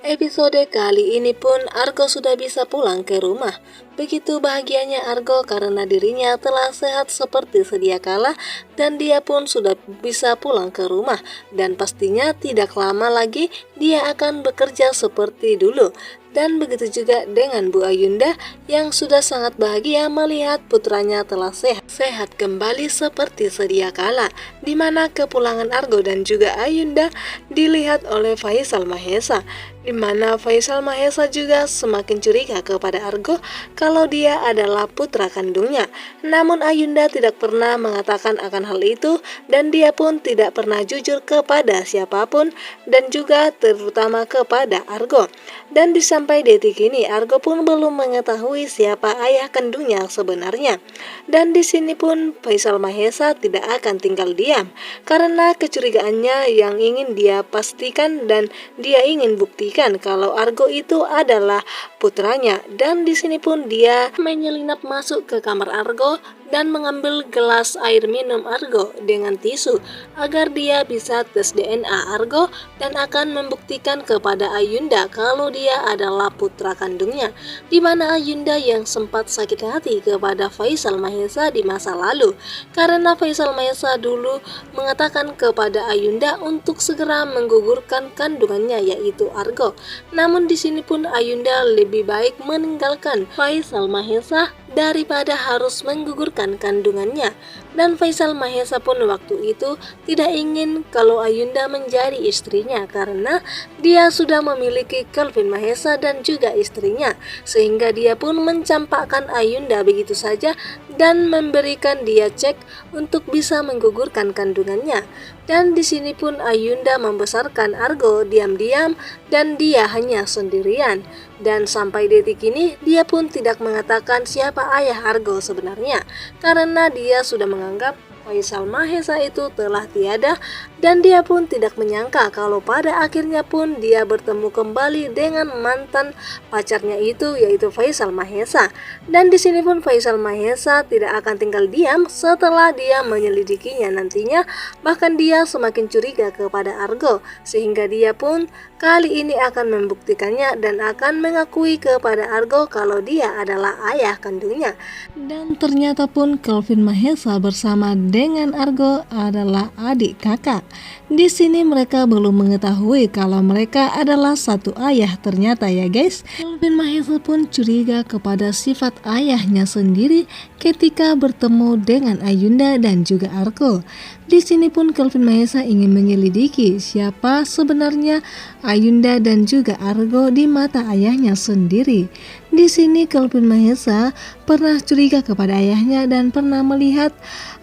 Episode kali ini pun Argo sudah bisa pulang ke rumah. Begitu bahagianya Argo karena dirinya telah sehat seperti sedia kala dan dia pun sudah bisa pulang ke rumah. Dan pastinya tidak lama lagi dia akan bekerja seperti dulu. Dan begitu juga dengan Bu Ayunda yang sudah sangat bahagia melihat putranya telah sehat kembali seperti sedia kala, di mana kepulangan Argo dan juga Ayunda dilihat oleh Faisal Mahesa, di mana Faisal Mahesa juga semakin curiga kepada Argo kalau dia adalah putra kandungnya. Namun Ayunda tidak pernah mengatakan akan hal itu dan dia pun tidak pernah jujur kepada siapapun dan juga terutama kepada Argo. Dan sampai detik ini Argo pun belum mengetahui siapa ayah kandungnya sebenarnya. Dan di sini pun Faisal Mahesa tidak akan tinggal diam karena kecurigaannya yang ingin dia pastikan dan dia ingin buktikan kalau Argo itu adalah putranya. Dan di sini pun dia menyelinap masuk ke kamar Argo dan mengambil gelas air minum Argo dengan tisu agar dia bisa tes DNA Argo dan akan membuktikan kepada Ayunda kalau dia adalah putra kandungnya, di mana Ayunda yang sempat sakit hati kepada Faisal Mahesa di masa lalu karena Faisal Mahesa dulu mengatakan kepada Ayunda untuk segera menggugurkan kandungannya yaitu Argo. Namun di sini pun Ayunda lebih baik meninggalkan Faisal Mahesa daripada harus menggugurkan kandungannya. Dan Faisal Mahesa pun waktu itu tidak ingin kalau Ayunda menjadi istrinya karena dia sudah memiliki Kelvin Mahesa dan juga istrinya, sehingga dia pun mencampakkan Ayunda begitu saja dan memberikan dia cek untuk bisa menggugurkan kandungannya. Dan di sini pun Ayunda membesarkan Argo diam-diam dan dia hanya sendirian. Dan sampai detik ini dia pun tidak mengatakan siapa ayah Argo sebenarnya karena dia sudah menganggap Faisal Mahesa itu telah tiada dan dia pun tidak menyangka kalau pada akhirnya pun dia bertemu kembali dengan mantan pacarnya itu yaitu Faisal Mahesa. Dan di sini pun Faisal Mahesa tidak akan tinggal diam setelah dia menyelidikinya nantinya, bahkan dia semakin curiga kepada Argo sehingga dia pun kali ini akan membuktikannya dan akan mengakui kepada Argo kalau dia adalah ayah kandungnya. Dan ternyata pun Kelvin Mahesa bersama dengan Argo adalah adik kakak. Di sini mereka belum mengetahui kalau mereka adalah satu ayah ternyata ya guys. Kelvin Mahesa pun curiga kepada sifat ayahnya sendiri ketika bertemu dengan Ayunda dan juga Argo. Di sini pun Kelvin Mahesa ingin menyelidiki siapa sebenarnya Ayunda dan juga Argo di mata ayahnya sendiri. Di sini Kelvin Mahesa pernah curiga kepada ayahnya dan pernah melihat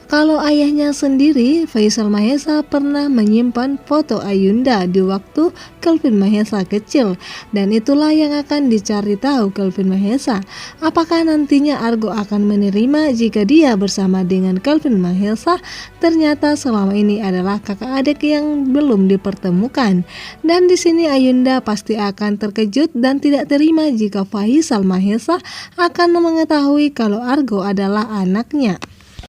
kalau ayahnya sendiri, Faisal Mahesa, pernah menyimpan foto Ayunda di waktu Kelvin Mahesa kecil. Dan itulah yang akan dicari tahu Kelvin Mahesa. Apakah nantinya Argo akan menerima jika dia bersama dengan Kelvin Mahesa ternyata selama ini adalah kakak adik yang belum dipertemukan. Dan di sini Ayunda pasti akan terkejut dan tidak terima jika Faisal Mahesa akan mengetahui kalau Argo adalah anaknya.